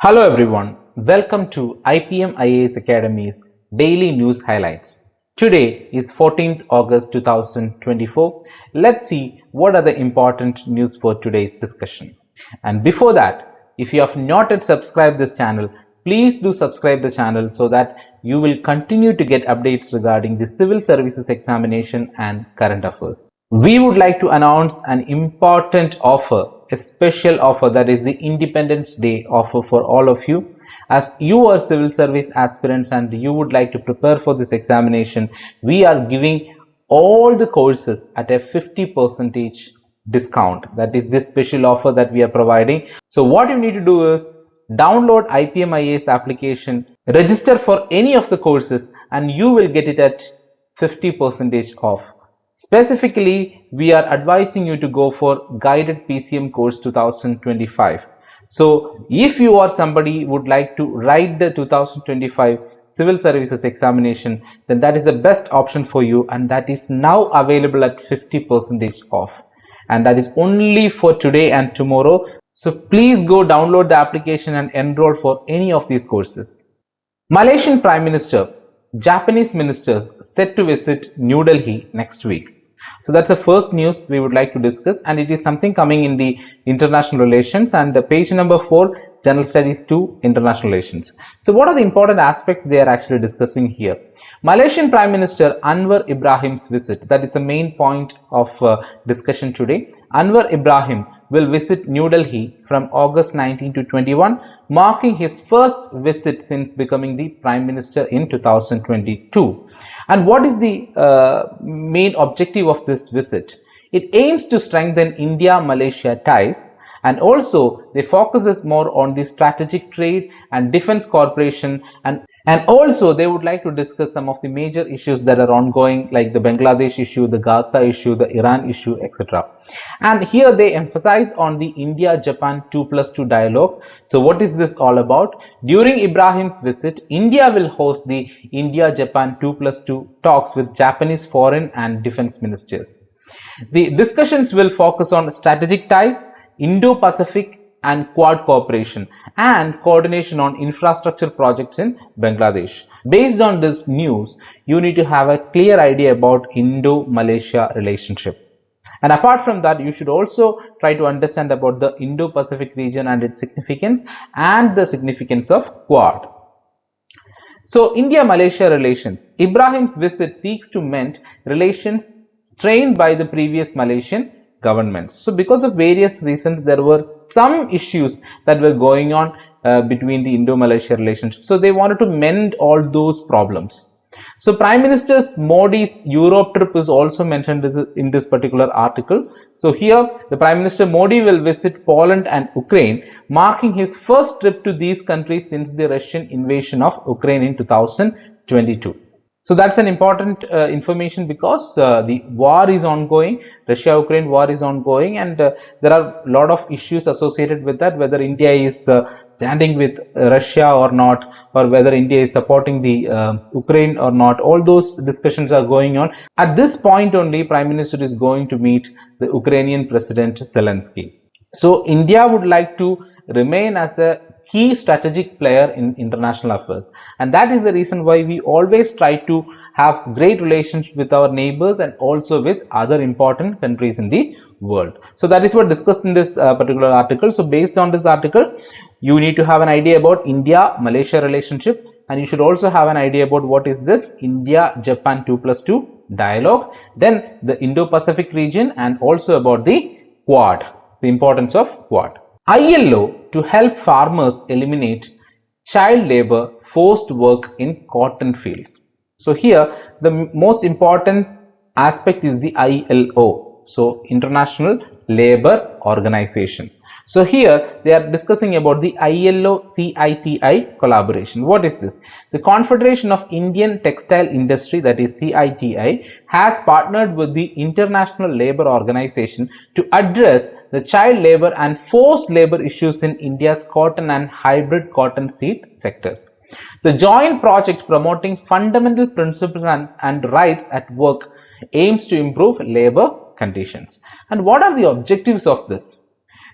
Hello everyone, welcome to IPM IAS Academy's Daily News Highlights. Today is 14th August 2024. Let's see what are the important news for today's discussion. And before that, if you have not yet subscribed this channel, please do subscribe the channel so that you will continue to get updates regarding the civil services examination and current affairs. We would like to announce an important offer, a special offer, that is the Independence Day offer for all of you. As you are civil service aspirants and you would like to prepare for this examination, we are giving all the courses at a 50% discount. That is this special offer that we are providing. So what you need to do is download IPM IAS application, register for any of the courses, and you will get it at 50% off. Specifically, we are advising you to go for guided PCM course 2025. So if you are somebody who would like to write the 2025 civil services examination, then that is the best option for you, and that is now available at 50% off, and that is only for today and tomorrow. So please go download the application and enroll for any of these courses. Malaysian Prime Minister, Japanese ministers set to visit New Delhi next week. So that's the first news we would like to discuss, and it is something coming in the international relations, and the page number 4, general studies 2, international relations. So what are the important aspects they are actually discussing here? Malaysian Prime Minister Anwar Ibrahim's visit, that is the main point of discussion today. Anwar Ibrahim will visit New Delhi from August 19 to 21, marking his first visit since becoming the Prime Minister in 2022. And what is the main objective of this visit? It aims to strengthen India-Malaysia ties, and also they focuses more on the strategic trade and defense cooperation, and also they would like to discuss some of the major issues that are ongoing, like the Bangladesh issue, the Gaza issue, the Iran issue, etc. And here they emphasize on the India-Japan 2+2 dialogue. So what is this all about? During Ibrahim's visit, India will host the India-Japan 2+2 talks with Japanese foreign and defense ministers. The discussions will focus on strategic ties, Indo-Pacific and Quad cooperation, and coordination on infrastructure projects in Bangladesh. Based on this news, you need to have a clear idea about Indo-Malaysia relationship. And apart from that, you should also try to understand about the Indo-Pacific region and its significance, and the significance of Quad. So India-Malaysia relations. Ibrahim's visit seeks to mend relations strained by the previous Malaysian governments. So because of various reasons, there were some issues that were going on between the Indo-Malaysia relationship. So they wanted to mend all those problems. So Prime Minister Modi's Europe trip is also mentioned in this particular article. So here the Prime Minister Modi will visit Poland and Ukraine, marking his first trip to these countries since the Russian invasion of Ukraine in 2022. So that's an important information, because the war is ongoing, Russia-Ukraine war is ongoing, and there are a lot of issues associated with that, whether India is standing with Russia or not, or whether India is supporting the Ukraine or not. All those discussions are going on. At this point only, Prime Minister is going to meet the Ukrainian President Zelensky. So India would like to remain as a key strategic player in international affairs, and that is the reason why we always try to have great relations with our neighbors and also with other important countries in the world. So that is what discussed in this particular article. So based on this article, you need to have an idea about India-Malaysia relationship, and you should also have an idea about what is this India-Japan 2+2 dialogue, then the Indo-Pacific region, and also about the Quad, the importance of Quad. ILO to help farmers eliminate child labor, forced work in cotton fields. So here the most important aspect is the ILO, so International Labour Organization. So here they are discussing about the ILO CITI collaboration. What is this? The Confederation of Indian Textile Industry, that is CITI, has partnered with the International Labour Organization to address the child labor and forced labor issues in India's cotton and hybrid cotton seed sectors. The joint project promoting fundamental principles and rights at work aims to improve labor conditions. And what are the objectives of this?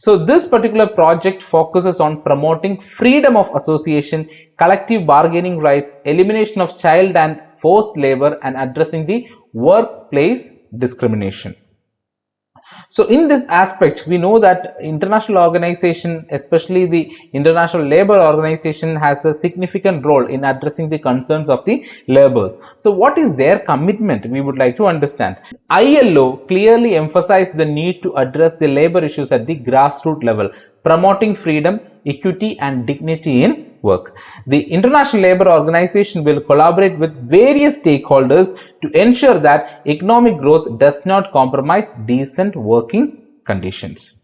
So this particular project focuses on promoting freedom of association, collective bargaining rights, elimination of child and forced labor, and addressing the workplace discrimination. So in this aspect, we know that international organization, especially the International Labour Organization, has a significant role in addressing the concerns of the laborers. So what is their commitment? We would like to understand. ILO clearly emphasized the need to address the labor issues at the grassroots level, promoting freedom, equity and dignity in work. The International Labour Organization will collaborate with various stakeholders to ensure that economic growth does not compromise decent working conditions.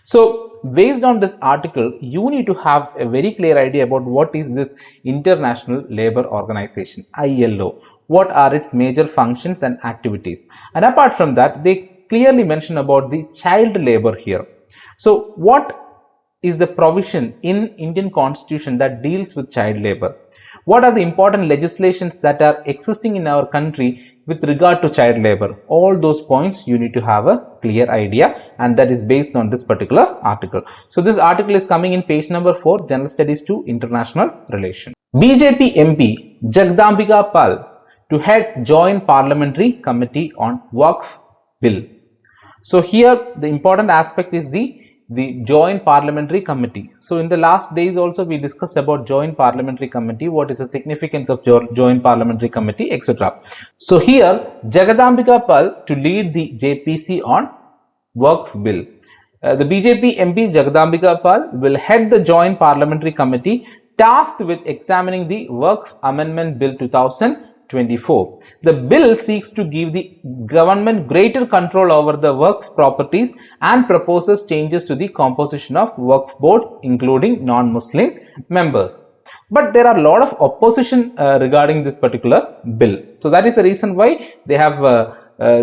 So based on this article, you need to have a very clear idea about what is this International Labour Organization, ILO. What are its major functions and activities? And apart from that, they clearly mention about the child labor here. So what is the provision in Indian Constitution that deals with child labor? What are the important legislations that are existing in our country with regard to child labor? All those points you need to have a clear idea, and that is based on this particular article. So this article is coming in page number 4, General Studies 2, International Relations. BJP MP Jagdambika Pal to head Joint Parliamentary Committee on Waqf Bill. So here the important aspect is the Joint Parliamentary Committee. So in the last days also we discussed about Joint Parliamentary Committee, what is the significance of Joint Parliamentary Committee, etc. So here Jagadambika Pal to lead the JPC on Waqf Bill. The BJP MP Jagadambika Pal will head the Joint Parliamentary Committee tasked with examining the Waqf Amendment Bill 2024. The bill seeks to give the government greater control over the Waqf properties and proposes changes to the composition of Waqf boards, including non-Muslim members. But there are a lot of opposition regarding this particular bill. So that is the reason why they have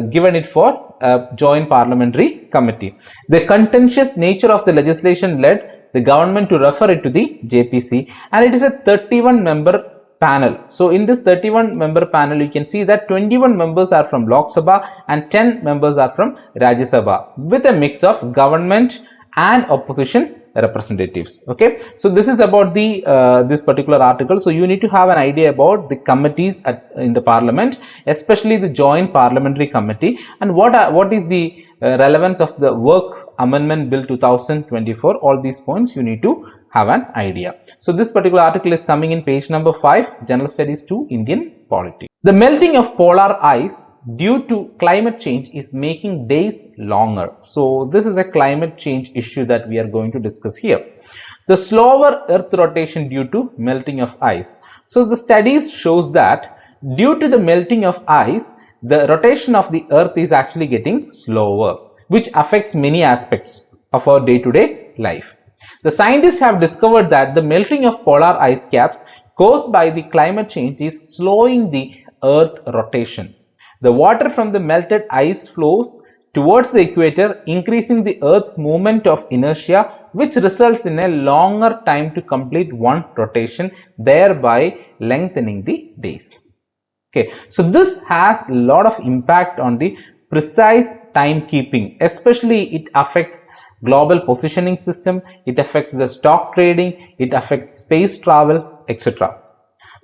given it for a Joint Parliamentary Committee. The contentious nature of the legislation led the government to refer it to the JPC, and it is a 31-member panel. So in this 31-member panel, you can see that 21 members are from Lok Sabha and 10 members are from Rajya Sabha, with a mix of government and opposition representatives. Okay, so this is about the this particular article. So you need to have an idea about the committees in the parliament, especially the Joint Parliamentary Committee, and what is the relevance of the Waqf Amendment Bill 2024. All these points you need to have an idea. So this particular article is coming in page number 5, General Studies 2, Indian Polity. The melting of polar ice due to climate change is making days longer. So this is a climate change issue that we are going to discuss here. The slower earth rotation due to melting of ice. So the studies shows that due to the melting of ice, the rotation of the earth is actually getting slower, which affects many aspects of our day-to-day life. The scientists have discovered that the melting of polar ice caps caused by the climate change is slowing the earth rotation. The water from the melted ice flows towards the equator, increasing the earth's moment of inertia, which results in a longer time to complete one rotation, thereby lengthening the days. Okay, so this has a lot of impact on the precise timekeeping, especially it affects global positioning system, it affects the stock trading, it affects space travel, etc.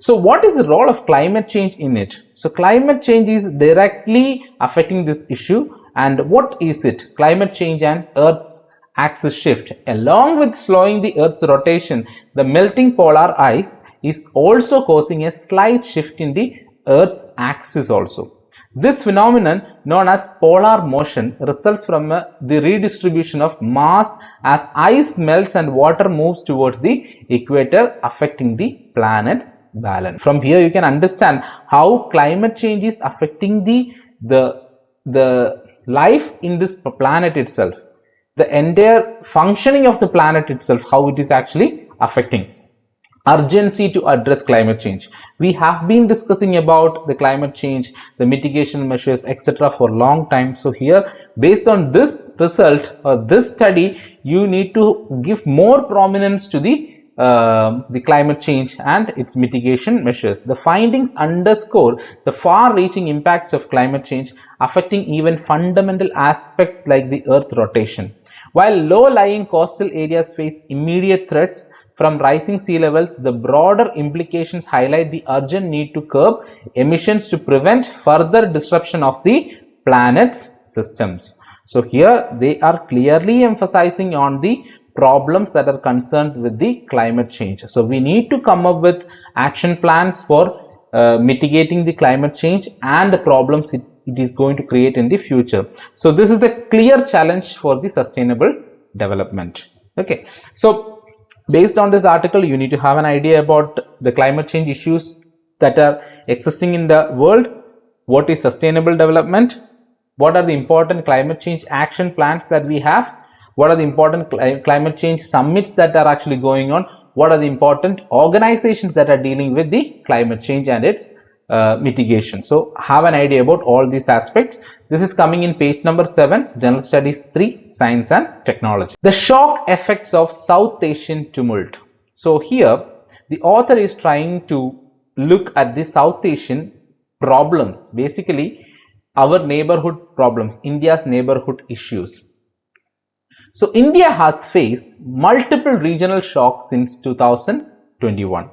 So what is the role of climate change in it? So climate change is directly affecting this issue. And what is it? Climate change and Earth's axis shift. Along with slowing the Earth's rotation, the melting polar ice is also causing a slight shift in the Earth's axis also. This phenomenon, known as polar motion, results from the redistribution of mass as ice melts and water moves towards the equator, affecting the planet's balance. From here you can understand how climate change is affecting the life in this planet itself, the entire functioning of the planet itself, how it is actually affecting. Urgency to address climate change. We have been discussing about the climate change, the mitigation measures, etc. for a long time. So here, based on this result or this study, you need to give more prominence to the climate change and its mitigation measures. The findings underscore the far-reaching impacts of climate change, affecting even fundamental aspects like the Earth rotation. While low-lying coastal areas face immediate threats from rising sea levels, the broader implications highlight the urgent need to curb emissions to prevent further disruption of the planet's systems. So here they are clearly emphasizing on the problems that are concerned with the climate change. So we need to come up with action plans for mitigating the climate change and the problems it is going to create in the future. So this is a clear challenge for the sustainable development. Okay, so based on this article, you need to have an idea about the climate change issues that are existing in the world. What is sustainable development? What are the important climate change action plans that we have? What are the important climate change summits that are actually going on? What are the important organizations that are dealing with the climate change and its mitigation? So have an idea about all these aspects. This is coming in page number 7, General Studies 3, Science and Technology. The shock effects of South Asian tumult. So here the author is trying to look at the South Asian problems, basically our neighborhood problems, India's neighborhood issues. So India has faced multiple regional shocks since 2021,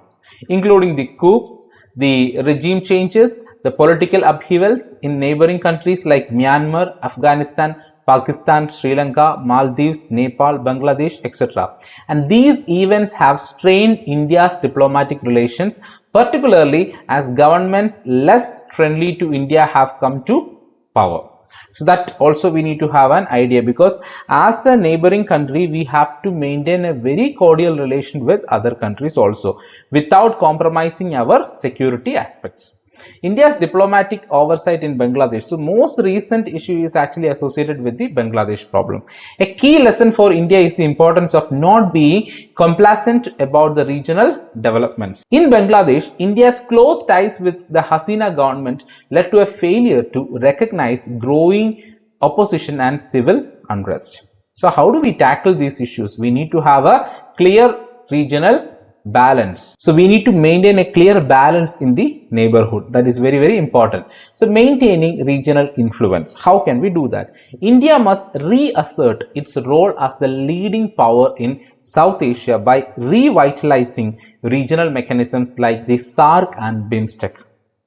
including the coups, the regime changes, the political upheavals in neighboring countries like Myanmar, Afghanistan, Pakistan, Sri Lanka, Maldives, Nepal, Bangladesh, etc. And these events have strained India's diplomatic relations, particularly as governments less friendly to India have come to power. So that also we need to have an idea, because as a neighboring country we have to maintain a very cordial relation with other countries also without compromising our security aspects. India's diplomatic oversight in Bangladesh. So most recent issue is actually associated with the Bangladesh problem. A key lesson for India is the importance of not being complacent about the regional developments. In Bangladesh, India's close ties with the Hasina government led to a failure to recognize growing opposition and civil unrest. So how do we tackle these issues? We need to have a clear regional balance. So we need to maintain a clear balance in the neighborhood. That is very, very important. So maintaining regional influence. How can we do that? India must reassert its role as the leading power in South Asia by revitalizing regional mechanisms like the SAARC and BIMSTEC.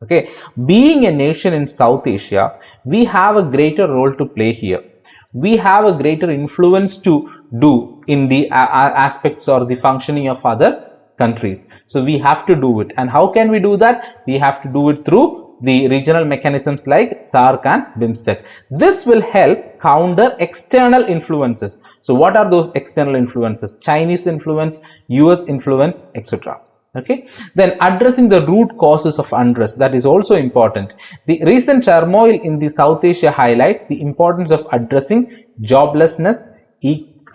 Okay, being a nation in South Asia, we have a greater role to play here. We have a greater influence to do in the aspects or the functioning of other countries. So we have to do it. And how can we do that? We have to do it through the regional mechanisms like SAARC and BIMSTEC. This will help counter external influences. So what are those external influences? Chinese influence, US influence, etc. Okay. Then addressing the root causes of unrest. That is also important. The recent turmoil in the South Asia highlights the importance of addressing joblessness,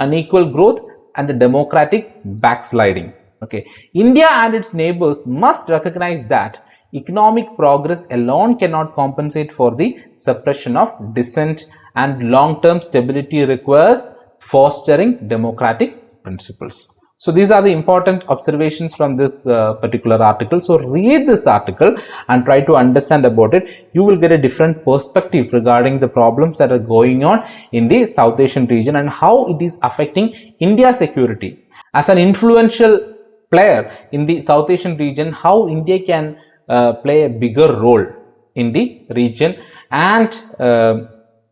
unequal growth, and the democratic backsliding. Okay, India and its neighbors must recognize that economic progress alone cannot compensate for the suppression of dissent, and long-term stability requires fostering democratic principles. So these are the important observations from this particular article. So read this article and try to understand about it. You will get a different perspective regarding the problems that are going on in the South Asian region and how it is affecting India's security. As an influential player in the South Asian region, how India can play a bigger role in the region and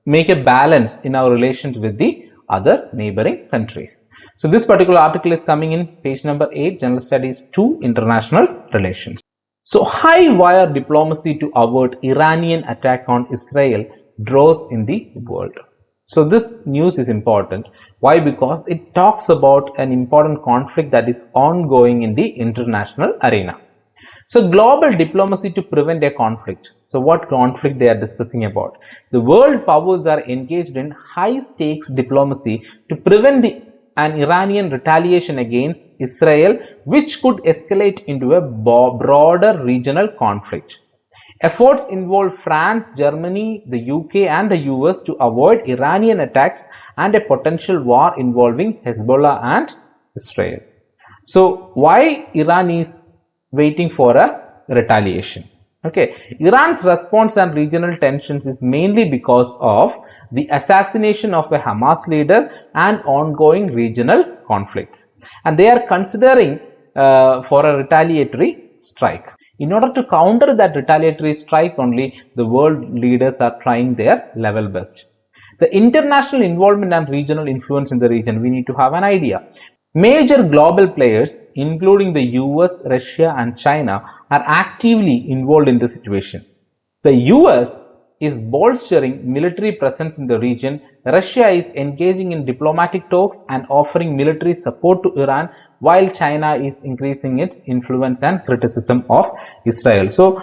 make a balance in our relations with the other neighboring countries. So this particular article is coming in page number 8, General Studies 2, International Relations. So high wire diplomacy to avert Iranian attack on Israel draws in the world. So this news is important. Why? Because it talks about an important conflict that is ongoing in the international arena. So global diplomacy to prevent a conflict. So what conflict they are discussing about? The world powers are engaged in high stakes diplomacy to prevent an Iranian retaliation against Israel, which could escalate into a broader regional conflict. Efforts involve France, Germany, the UK and the US to avoid Iranian attacks and a potential war involving Hezbollah and Israel. So why Iran is waiting for a retaliation? Okay, Iran's response and regional tensions is mainly because of the assassination of a Hamas leader and ongoing regional conflicts, and they are considering for a retaliatory strike. In order to counter that retaliatory strike only, the world leaders are trying their level best. The international involvement and regional influence in the region, we need to have an idea. Major global players, including the US, Russia and China, are actively involved in the situation. The US is bolstering military presence in the region. Russia is engaging in diplomatic talks and offering military support to Iran, while China is increasing its influence and criticism of Israel. So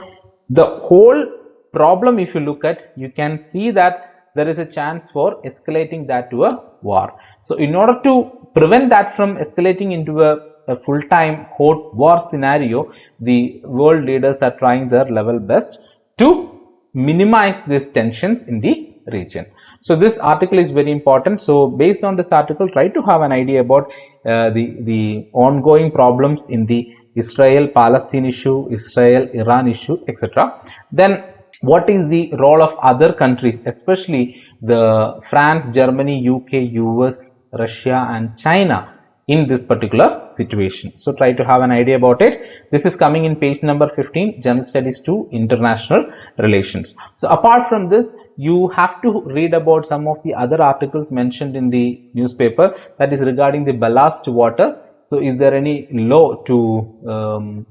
the whole problem, if you look at, you can see that there is a chance for escalating that to a war. So in order to prevent that from escalating into a full-time hot war scenario, the world leaders are trying their level best to minimize these tensions in the region. So this article is very important. So based on this article, try to have an idea about the ongoing problems in the Israel-Palestine issue, Israel-Iran issue, etc. Then what is the role of other countries, especially the France, Germany, UK, US, Russia and China in this particular situation. So try to have an idea about it. This is coming in page number 15, General Studies 2, International Relations. So apart from this, you have to read about some of the other articles mentioned in the newspaper, that is regarding the ballast water. So is there any law to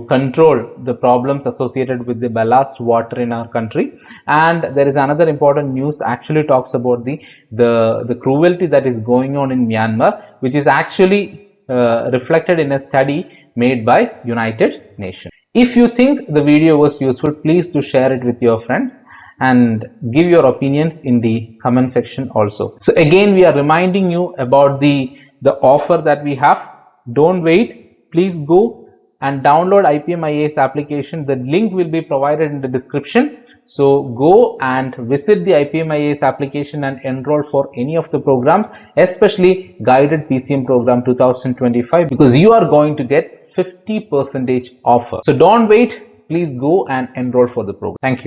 control the problems associated with the ballast water in our country? And there is another important news actually talks about the cruelty that is going on in Myanmar, which is actually reflected in a study made by United Nations. If you think the video was useful, please do share it with your friends and give your opinions in the comment section also. So again, we are reminding you about the offer that we have. Don't wait, please go and download IPM IAS application. The link will be provided in the description. So go and visit the IPM IAS application and enroll for any of the programs, especially guided PCM program 2025, because you are going to get 50% offer. So don't wait, please go and enroll for the program. Thank you.